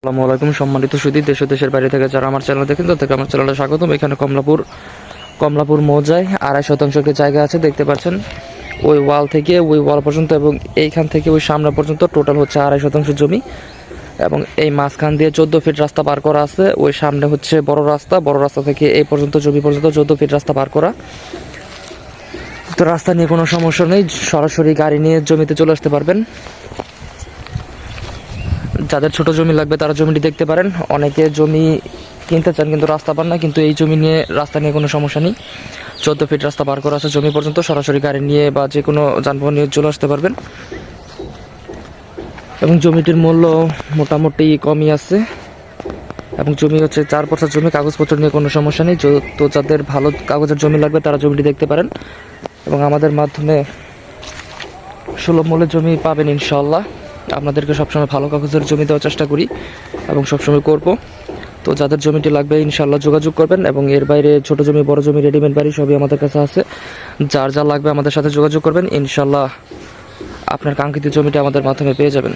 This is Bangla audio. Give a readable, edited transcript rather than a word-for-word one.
আসসালামু আলাইকুম সম্মানিত সুধী, দেশ ও দেশের বাইরে থেকে যারা আমার চ্যানেল দেখেন তাদেরকে আমার চ্যানেলে স্বাগতম। এখানে কমলাপুর মৌজায় 2.5 শতাংশ জায়গা আছে, দেখতে পাচ্ছেন। ওই ওয়াল থেকে ওই ওয়াল পর্যন্ত এবং এইখান থেকে ওই সামনে পর্যন্ত টোটাল হচ্ছে 2.5 শতাংশ জমি। এবং এই মাঝখান দিয়ে 14 ফিট রাস্তা পার করা আছে। ওই সামনে হচ্ছে বড় রাস্তা থেকে এই পর্যন্ত জমি পর্যন্ত 14 ফিট রাস্তা পার করা। তো রাস্তা নিয়ে কোনো সমস্যা নেই, সরাসরি গাড়ি নিয়ে জমিতে চলে আসতে পারবেন। যাদের ছোট জমি লাগবে তারা জমিটি দেখতে পারেন। অনেকে জমি কিনতে চান কিন্তু রাস্তা পান না, কিন্তু এই জমি নিয়ে রাস্তা নিয়ে কোনো সমস্যা নেই। 14 ফিট রাস্তা পার করা আছে জমি পর্যন্ত, সরাসরি গাড়ি নিয়ে বা যে কোনো যানবাহন নিয়ে চলে আসতে পারবেন। এবং জমিটির মূল্য মোটামুটি কমই আছে। এবং জমি হচ্ছে 4 বছর জমি, কাগজপত্র নিয়ে কোনো সমস্যা নেই। তো যাদের ভালো কাগজের জমি লাগবে তারা জমিটি দেখতে পারেন। এবং আমাদের মাধ্যমে সুলভ মূল্যের জমি পাবেন ইনশাল্লাহ। আপনাদেরকে সবসময় ভালো কাগজের জমি দেওয়ার চেষ্টা করি এবং সবসময় করব। তো যাদের জমিটি লাগবে ইনশাল্লাহ যোগাযোগ করবেন। এবং এর বাইরে ছোট জমি, বড় জমি, রেডিমেড বাড়ি সবই আমাদের কাছে আছে। যার যা লাগবে আমাদের সাথে যোগাযোগ করবেন, ইনশাল্লাহ আপনার কাঙ্ক্ষিত জমিটি আমাদের মাধ্যমে পেয়ে যাবেন।